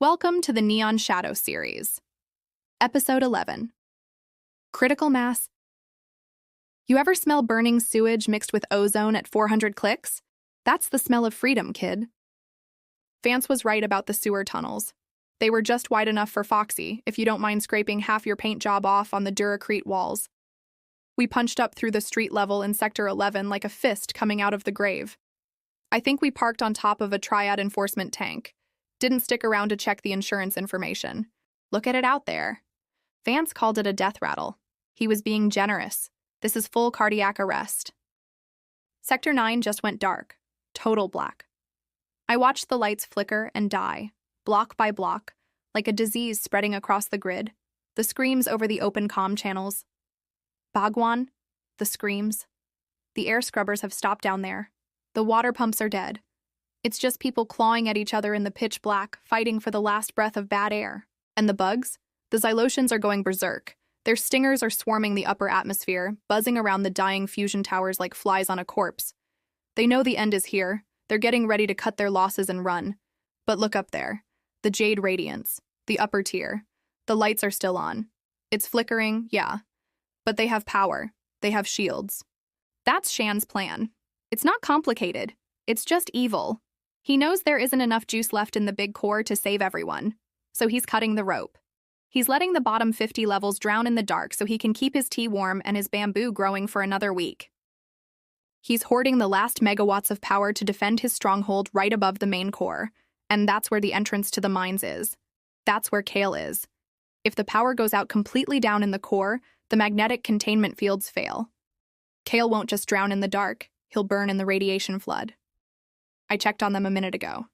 Welcome to the Neon Shadow series. Episode 11. Critical Mass. You ever smell burning sewage mixed with ozone at 400 clicks? That's the smell of freedom, kid. Vance was right about the sewer tunnels. They were just wide enough for Foxy, if you don't mind scraping half your paint job off on the Duracrete walls. We punched up through the street level in Sector 11 like a fist coming out of the grave. I think we parked on top of a triad enforcement tank. Didn't stick around to check the insurance information. Look at it out there. Vance called it a death rattle. He was being generous. This is full cardiac arrest. Sector 9 just went dark. Total black. I watched the lights flicker and die, block by block, like a disease spreading across the grid. The screams over the open comm channels. Bhagwan, the screams. The air scrubbers have stopped down there. The water pumps are dead. It's just people clawing at each other in the pitch black, fighting for the last breath of bad air. And the bugs? The Xylotians are going berserk. Their stingers are swarming the upper atmosphere, buzzing around the dying fusion towers like flies on a corpse. They know the end is here. They're getting ready to cut their losses and run. But look up there. The Jade Radiance. The upper tier. The lights are still on. It's flickering, yeah. But they have power. They have shields. That's Shan's plan. It's not complicated. It's just evil. He knows there isn't enough juice left in the big core to save everyone, so he's cutting the rope. He's letting the bottom 50 levels drown in the dark so he can keep his tea warm and his bamboo growing for another week. He's hoarding the last megawatts of power to defend his stronghold right above the main core, and that's where the entrance to the mines is. That's where Kale is. If the power goes out completely down in the core, the magnetic containment fields fail. Kale won't just drown in the dark, he'll burn in the radiation flood. I checked on them a minute ago.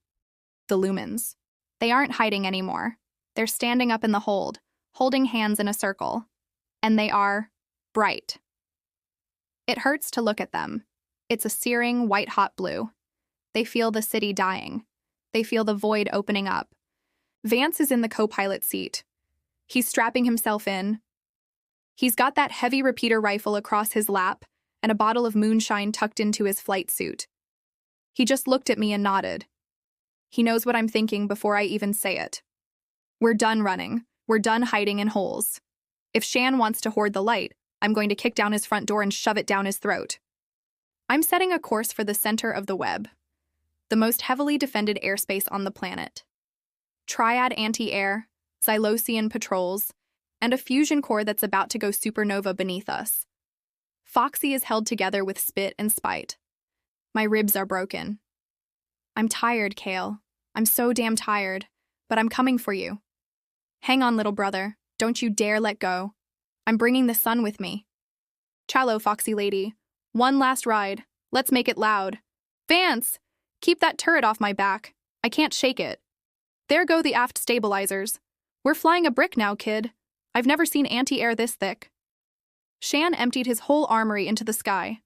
The lumens. They aren't hiding anymore. They're standing up in the hold, holding hands in a circle. And they are bright. It hurts to look at them. It's a searing, white-hot blue. They feel the city dying. They feel the void opening up. Vance is in the co-pilot seat. He's strapping himself in. He's got that heavy repeater rifle across his lap and a bottle of moonshine tucked into his flight suit. He just looked at me and nodded. He knows what I'm thinking before I even say it. We're done running. We're done hiding in holes. If Shan wants to hoard the light, I'm going to kick down his front door and shove it down his throat. I'm setting a course for the center of the web, the most heavily defended airspace on the planet. Triad anti-air, Xylosian patrols, and a fusion core that's about to go supernova beneath us. Foxy is held together with spit and spite. My ribs are broken. I'm tired, Kale. I'm so damn tired, but I'm coming for you. Hang on, little brother. Don't you dare let go. I'm bringing the sun with me. Chalo, Foxy Lady. One last ride. Let's make it loud. Vance! Keep that turret off my back. I can't shake it. There go the aft stabilizers. We're flying a brick now, kid. I've never seen anti-air this thick. Shan emptied his whole armory into the sky.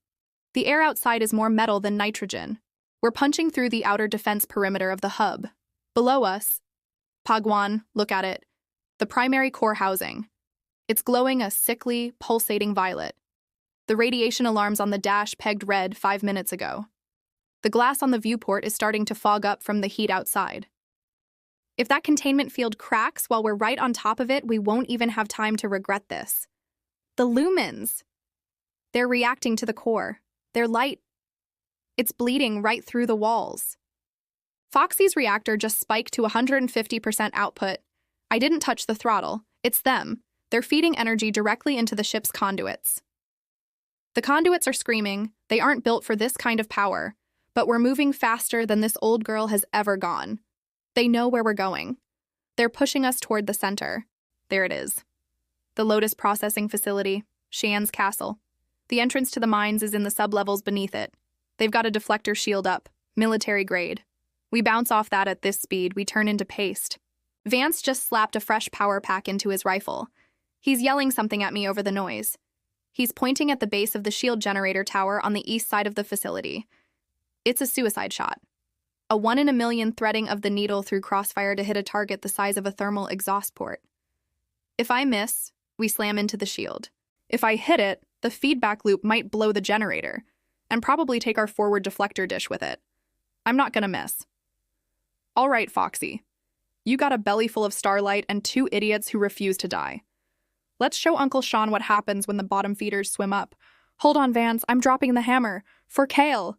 The air outside is more metal than nitrogen. We're punching through the outer defense perimeter of the hub. Below us, Bhagwan, look at it. The primary core housing. It's glowing a sickly, pulsating violet. The radiation alarms on the dash pegged red 5 minutes ago. The glass on the viewport is starting to fog up from the heat outside. If that containment field cracks while we're right on top of it, we won't even have time to regret this. The lumens. They're reacting to the core. Their light, it's bleeding right through the walls. Foxy's reactor just spiked to 150% output. I didn't touch the throttle. It's them. They're feeding energy directly into the ship's conduits. The conduits are screaming. They aren't built for this kind of power, but we're moving faster than this old girl has ever gone. They know where we're going. They're pushing us toward the center. There it is. The Lotus Processing Facility, Shan's castle. The entrance to the mines is in the sublevels beneath it. They've got a deflector shield up, military grade. We bounce off that at this speed, we turn into paste. Vance just slapped a fresh power pack into his rifle. He's yelling something at me over the noise. He's pointing at the base of the shield generator tower on the east side of the facility. It's a suicide shot. A 1 in a million threading of the needle through crossfire to hit a target the size of a thermal exhaust port. If I miss, we slam into the shield. If I hit it, the feedback loop might blow the generator, and probably take our forward deflector dish with it. I'm not gonna miss. All right, Foxy. You got a belly full of starlight and two idiots who refuse to die. Let's show Uncle Sean what happens when the bottom feeders swim up. Hold on, Vance, I'm dropping the hammer. For Kale.